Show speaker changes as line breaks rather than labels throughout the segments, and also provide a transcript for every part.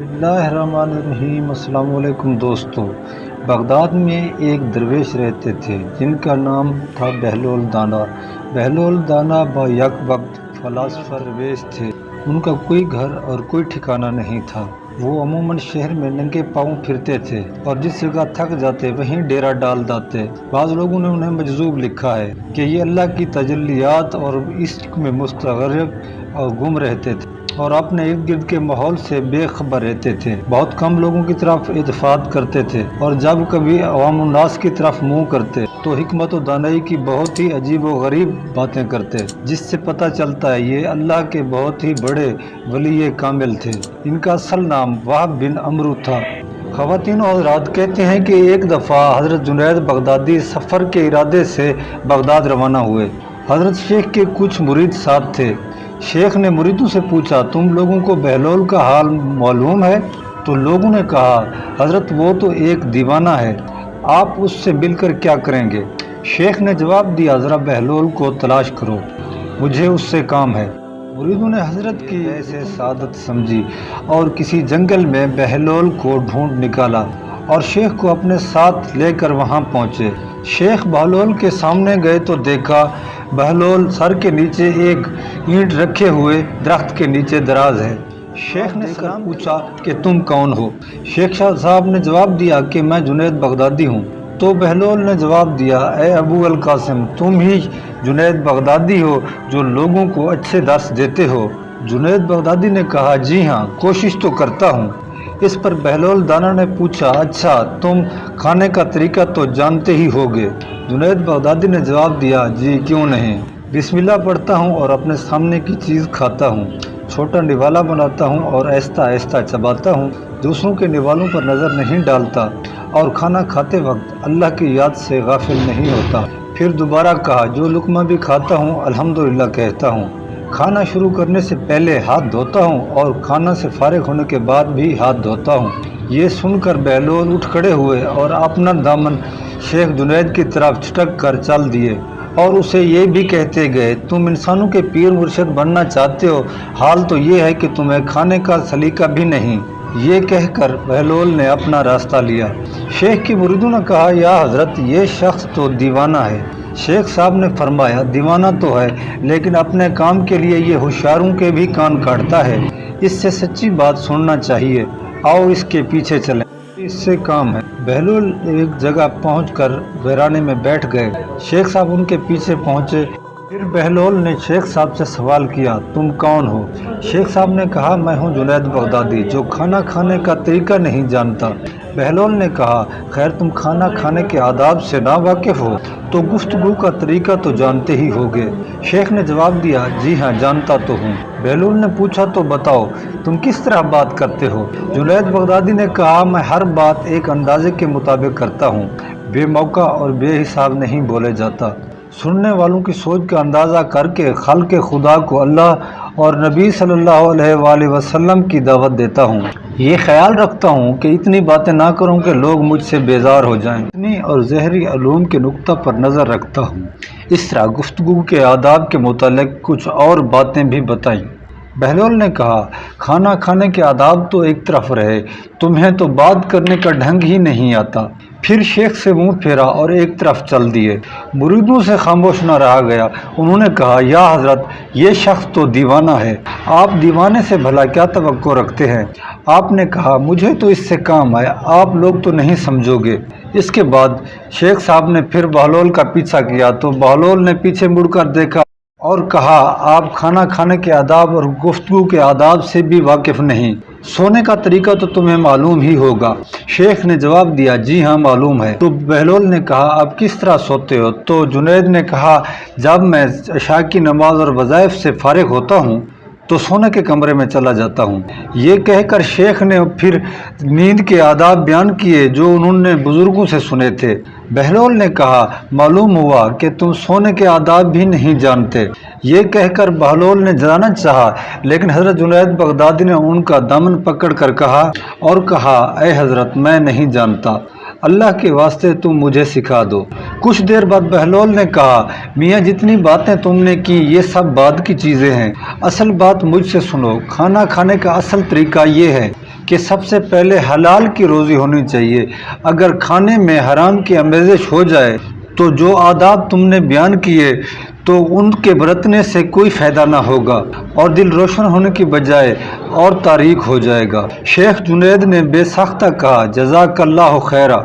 बिस्मिल्लाहिर्रहमानिर्रहीम। अस्सलाम वालेकुम दोस्तों। बगदाद में एक दरवेश रहते थे जिनका नाम था बहलोल दाना। बहलोल दाना बायक वक्त फ़िलासफ़र दरवेश थे। उनका कोई घर और कोई ठिकाना नहीं था। वो अमूमन शहर में नंगे पाँव फिरते थे और जिस जगह थक जाते वहीं डेरा डाल देते। बाज़ लोगों ने उन्हें मजज़ूब लिखा है कि ये अल्लाह की तजल्लियात और इश्क में मुस्तग़रक़ और गुम रहते थे और अपने इर्द गिर्द के माहौल से बेखबर रहते थे। बहुत कम लोगों की तरफ इत्फाक़ करते थे और जब कभी अवामुन्नास की तरफ मुँह करते तो हिकमत और दानाई की बहुत ही अजीब व गरीब बातें करते, जिससे पता चलता है ये अल्लाह के बहुत ही बड़े वली कामिल थे। इनका असल नाम वहाब बिन अमरू था। ख़वातीन और हज़रात कहते हैं कि एक दफ़ा हज़रत जुनैद बगदादी सफ़र के इरादे से बगदाद रवाना हुए। हज़रत शेख के कुछ मुरीद साथ थे। शेख ने मुरीदों से पूछा, तुम लोगों को बहलोल का हाल मालूम है? तो लोगों ने कहा, हज़रत वो तो एक दीवाना है, आप उससे मिलकर क्या करेंगे? शेख ने जवाब दिया, ज़रा बहलोल को तलाश करो, मुझे उससे काम है। मुरीदों ने हज़रत की ऐसे सादत समझी और किसी जंगल में बहलोल को ढूंढ निकाला और शेख को अपने साथ लेकर वहां पहुंचे। शेख बहलोल के सामने गए तो देखा बहलोल सर के नीचे एक ईंट रखे हुए दरख्त के नीचे दराज है। शेख ने सलाम पूछा कि तुम कौन हो? शेख साहब ने जवाब दिया कि मैं जुनैद बगदादी हूँ। तो बहलोल ने जवाब दिया, ए अबू अल कासिम, तुम ही जुनैद बगदादी हो जो लोगों को अच्छे दर्स देते हो? जुनैद बगदादी ने कहा, जी हाँ, कोशिश तो करता हूँ। इस पर बहलोल दाना ने पूछा, अच्छा तुम खाने का तरीका तो जानते ही होगे? जुनैद बगदादी ने जवाब दिया, जी क्यों नहीं, बिस्मिल्लाह पढ़ता हूँ और अपने सामने की चीज़ खाता हूँ, छोटा निवाला बनाता हूँ और आहिस्ता आहिस्ता चबाता हूँ, दूसरों के निवालों पर नज़र नहीं डालता और खाना खाते वक्त अल्लाह की याद से गाफिल नहीं होता। फिर दोबारा कहा, जो लुक़मा भी खाता हूँ अल्हम्दुलिल्लाह कहता हूँ। खाना शुरू करने से पहले हाथ धोता हूँ और खाना से फारिग होने के बाद भी हाथ धोता हूँ। ये सुनकर बहलोल उठ खड़े हुए और अपना दामन शेख जुनैद की तरफ छिटक कर चल दिए और उसे ये भी कहते गए, तुम इंसानों के पीर मुर्शिद बनना चाहते हो, हाल तो ये है कि तुम्हें खाने का सलीका भी नहीं। ये कहकर बहलोल ने अपना रास्ता लिया। शेख की मुरीदों ने कहा, या हज़रत, ये शख्स तो दीवाना है। शेख साहब ने फरमाया, दीवाना तो है लेकिन अपने काम के लिए ये होशियारों के भी कान काटता है, इससे सच्ची बात सुनना चाहिए, आओ इसके पीछे चलें, इससे काम है। बहलोल एक जगह पहुंचकर वीराने में बैठ गए। शेख साहब उनके पीछे पहुंचे। फिर बहलोल ने शेख साहब से सवाल किया, तुम कौन हो? शेख साहब ने कहा, मैं हूं जुनैद बगदादी जो खाना खाने का तरीका नहीं जानता। बहलोल ने कहा, खैर तुम खाना खाने के आदाब से ना वाकिफ़ हो तो गुफ्तगू का तरीका तो जानते ही होगे। शेख ने जवाब दिया, जी हाँ, जानता तो हूँ। बहलोल ने पूछा, तो बताओ तुम किस तरह बात करते हो? जुनैद बगदादी ने कहा, मैं हर बात एक अंदाजे के मुताबिक करता हूँ, बेमौका और बेहिसाब नहीं बोले जाता। सुनने वालों की सोच का अंदाज़ा करके खल्क़ खुदा को अल्लाह और नबी सल्लल्लाहु अलैहि वसल्लम की दावत देता हूँ। ये ख्याल रखता हूँ कि इतनी बातें ना करूँ कि लोग मुझसे बेजार हो जाएं। इतनी और ज़हरी उलूम के नुक्ता पर नज़र रखता हूँ। इस तरह गुफ्तगू के आदाब के मुतालिक कुछ और बातें भी बताईं। बहलोल ने कहा, खाना खाने के आदाब तो एक तरफ रहे, तुम्हें तो बात करने का ढंग ही नहीं आता। फिर शेख से मुंह फेरा और एक तरफ चल दिए। मुरीदों से खामोश न रहा गया। उन्होंने कहा, या हज़रत, ये शख्स तो दीवाना है, आप दीवाने से भला क्या तवक्को रखते हैं? आपने कहा, मुझे तो इससे काम है, आप लोग तो नहीं समझोगे। इसके बाद शेख साहब ने फिर बहलोल का पीछा किया तो बहलोल ने पीछे मुड़कर देखा और कहा, आप खाना खाने के आदाब और गुफ्तगू के आदाब से भी वाकिफ़ नहीं, सोने का तरीका तो तुम्हें मालूम ही होगा। शेख ने जवाब दिया, जी हाँ मालूम है। तो बहलोल ने कहा, अब किस तरह सोते हो? तो जुनैद ने कहा, जब मैं इशा की नमाज और वज़ाइफ से फारिग होता हूँ तो सोने के कमरे में चला जाता हूँ। ये कहकर शेख ने फिर नींद के आदाब बयान किए जो उन्होंने बुज़ुर्गों से सुने थे। बहलोल ने कहा, मालूम हुआ कि तुम सोने के आदाब भी नहीं जानते। ये कहकर बहलोल ने जानना चाहा लेकिन हज़रत जुनैद बगदादी ने उनका दामन पकड़ कर कहा, ए हज़रत, मैं नहीं जानता। اللہ کے واسطے تم مجھے سکھا دو۔ کچھ دیر بعد بہلول نے کہا میاں جتنی باتیں تم نے کی یہ سب بعد کی چیزیں ہیں، اصل بات مجھ سے سنو۔ کھانا کھانے کا اصل طریقہ یہ ہے کہ سب سے پہلے حلال کی روزی ہونی چاہیے۔ اگر کھانے میں حرام کی آمیزش ہو جائے تو جو آداب تم نے بیان کیے تو ان کے برتنے سے کوئی فائدہ نہ ہوگا اور دل روشن ہونے کی بجائے اور تاریک ہو جائے گا۔ شیخ جنید نے بے ساختہ کہا جزاک اللہ خیرہ۔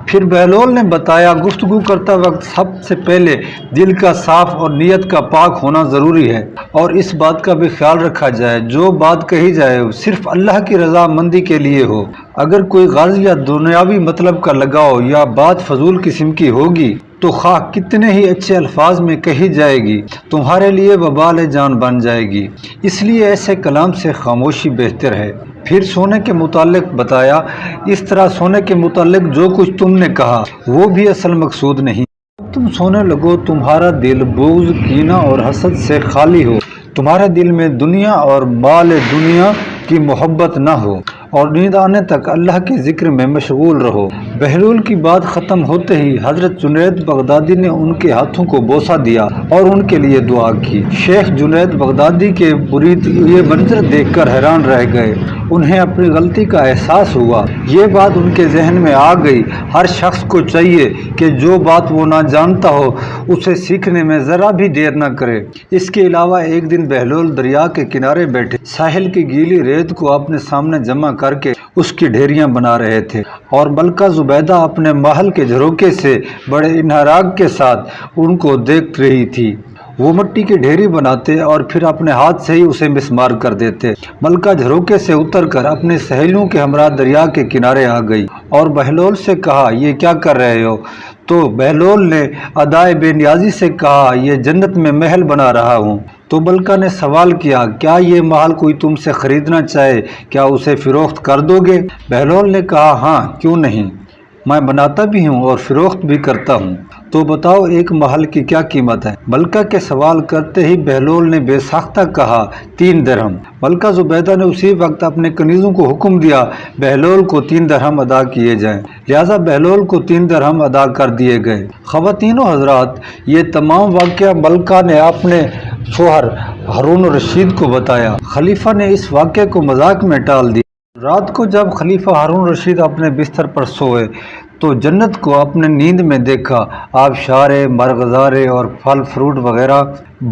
پھر بہلول نے بتایا گفتگو کرتا وقت سب سے پہلے دل کا صاف اور نیت کا پاک ہونا ضروری ہے، اور اس بات کا بھی خیال رکھا جائے جو بات کہی جائے صرف اللہ کی رضا مندی کے لیے ہو۔ اگر کوئی غرض یا دنیاوی مطلب کا لگاؤ یا بات فضول قسم کی ہوگی تو خواہ کتنے ہی اچھے الفاظ میں کہی جائے گی تمہارے لیے وبال جان بن جائے گی، اس لیے ایسے کلام سے خاموشی بہتر ہے۔ پھر سونے کے متعلق بتایا، اس طرح سونے کے متعلق جو کچھ تم نے کہا وہ بھی اصل مقصود نہیں۔ تم سونے لگو تمہارا دل بغض، کینہ اور حسد سے خالی ہو، تمہارے دل میں دنیا اور مال دنیا کی محبت نہ ہو، اور نیند آنے تک اللہ کے ذکر میں مشغول رہو۔ بہلول کی بات ختم ہوتے ہی حضرت جنید بغدادی نے ان کے ہاتھوں کو بوسہ دیا اور ان کے لیے دعا کی۔ شیخ جنید بغدادی کے مرید یہ منظر دیکھ کر حیران رہ گئے، انہیں اپنی غلطی کا احساس ہوا۔ یہ بات ان کے ذہن میں آ گئی، ہر شخص کو چاہیے کہ جو بات وہ نہ جانتا ہو اسے سیکھنے میں ذرا بھی دیر نہ کرے۔ اس کے علاوہ ایک دن بہلول دریا کے کنارے بیٹھے ساحل کی گیلی ریت کو اپنے سامنے جمع کر کے اس کی ڈھیریاں بنا رہے تھے، اور ملکہ زبیدہ اپنے محل کے جھروکے سے بڑے انحراف کے ساتھ ان کو دیکھ رہی تھی۔ وہ مٹی کی ڈھیری بناتے اور پھر اپنے ہاتھ سے ہی اسے مسمار کر دیتے۔ ملکہ جھروکے سے اتر کر اپنے سہیلیوں کے ہمراہ دریا کے کنارے آ گئی اور بہلول سے کہا یہ کیا کر رہے ہو؟ تو بہلول نے ادائے بے نیازی سے کہا یہ جنت میں محل بنا رہا ہوں۔ تو ملکہ نے سوال کیا کیا یہ محل کوئی تم سے خریدنا چاہے، کیا اسے فروخت کر دو گے؟ بہلول نے کہا ہاں کیوں نہیں، میں بناتا بھی ہوں اور فروخت بھی کرتا ہوں۔ تو بتاؤ ایک محل کی کیا قیمت ہے؟ ملکہ کے سوال کرتے ہی بہلول نے بے ساختہ کہا 3 درہم۔ ملکہ زبیدہ نے اسی وقت اپنے کنیزوں کو حکم دیا بہلول کو 3 درہم ادا کیے جائیں، لہذا بہلول کو 3 درہم ادا کر دیے گئے۔ خواتین و حضرات، یہ تمام واقعہ ملکہ نے اپنے شوہر ہارون الرشید کو بتایا۔ خلیفہ نے اس واقعے کو مذاق میں ٹال دیا۔ رات کو جب خلیفہ ہارون الرشید اپنے بستر پر سوئے تو جنت کو اپنے نیند میں دیکھا، آبشارے، مرغزارے اور پھل فروٹ وغیرہ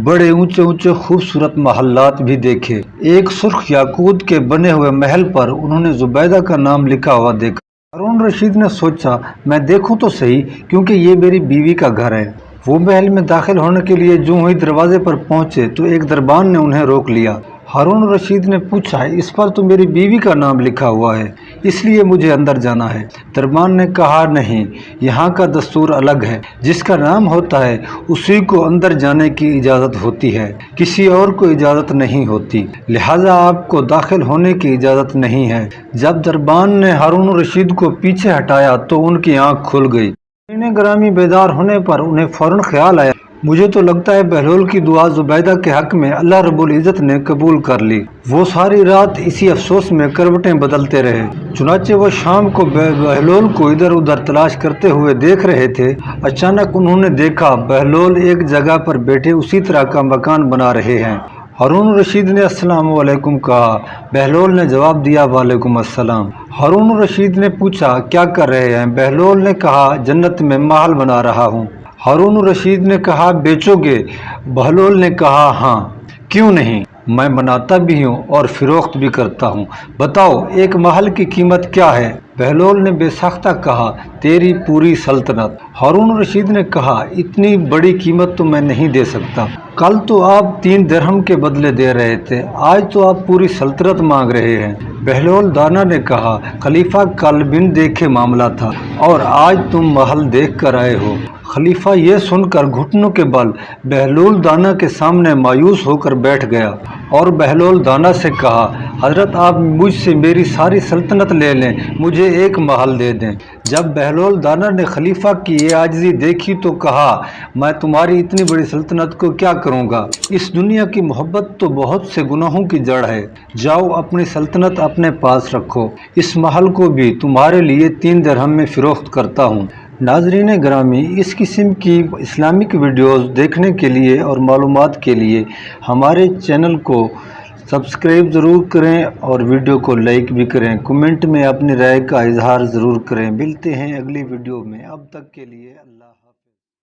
بڑے اونچے اونچے خوبصورت محلات بھی دیکھے۔ ایک سرخ یاقوت کے بنے ہوئے محل پر انہوں نے زبیدہ کا نام لکھا ہوا دیکھا۔ ہارون الرشید نے سوچا میں دیکھوں تو صحیح کیونکہ یہ میری بیوی کا گھر ہے۔ وہ محل میں داخل ہونے کے لیے جو ہی دروازے پر پہنچے تو ایک دربان نے انہیں روک لیا۔ ہارون الرشید نے پوچھا اس پر تو میری بیوی کا نام لکھا ہوا ہے، اس لیے مجھے اندر جانا ہے۔ دربان نے کہا نہیں، یہاں کا دستور الگ ہے، جس کا نام ہوتا ہے اسی کو اندر جانے کی اجازت ہوتی ہے، کسی اور کو اجازت نہیں ہوتی، لہذا آپ کو داخل ہونے کی اجازت نہیں ہے۔ جب دربان نے ہارون الرشید کو پیچھے ہٹایا تو ان کی آنکھ کھل گئی۔ گرامی بیدار ہونے پر انہیں فوراً خیال آیا مجھے تو لگتا ہے بہلول کی دعا زبیدہ کے حق میں اللہ رب العزت نے قبول کر لی۔ وہ ساری رات اسی افسوس میں کروٹیں بدلتے رہے۔ چنانچہ وہ شام کو بہلول کو ادھر ادھر تلاش کرتے ہوئے دیکھ رہے تھے۔ اچانک انہوں نے دیکھا بہلول ایک جگہ پر بیٹھے اسی طرح کا مکان بنا رہے ہیں۔ ہارون الرشید نے السلام علیکم کہا، بہلول نے جواب دیا وعلیکم السلام۔ ہارون الرشید نے پوچھا کیا کر رہے ہیں؟ بہلول نے کہا جنت میں محل بنا رہا ہوں۔ ہارون الرشید نے کہا بیچو گے؟ بہلول نے کہا ہاں کیوں نہیں، میں بناتا بھی ہوں اور فروخت بھی کرتا ہوں۔ بتاؤ ایک محل کی قیمت کیا ہے؟ بہلول نے بے ساختہ کہا تیری پوری سلطنت۔ ہارون الرشید نے کہا اتنی بڑی قیمت تو میں نہیں دے سکتا، کل تو آپ 3 درہم کے بدلے دے رہے تھے، آج تو آپ پوری سلطنت مانگ رہے ہیں۔ بہلول دانا نے کہا خلیفہ کل بن دیکھے معاملہ تھا اور آج تم محل دیکھ کر آئے ہو۔ खलीफा ये सुनकर घुटनों के बल बहलोल दाना के सामने मायूस होकर बैठ गया और बहलोल दाना से कहा, हजरत आप मुझसे मेरी सारी सल्तनत ले लें, मुझे एक महल दे दें। जब बहलोल दाना ने खलीफा की ये आजिज़ी देखी तो कहा, मैं तुम्हारी इतनी बड़ी सल्तनत को क्या करूँगा, इस दुनिया की मोहब्बत तो बहुत से गुनाहों की जड़ है, जाओ अपनी सल्तनत अपने पास रखो, इस महल को भी तुम्हारे लिए 3 दिरहम में फ़रोख्त करता हूँ। नाज़रीन ग्रामी, इस किस्म की इस्लामिक वीडियोस देखने के लिए और मालूमात के लिए हमारे चैनल को सब्सक्राइब ज़रूर करें और वीडियो को लाइक भी करें। कमेंट में अपनी राय का इजहार ज़रूर करें। मिलते हैं अगली वीडियो में, अब तक के लिए अल्लाह।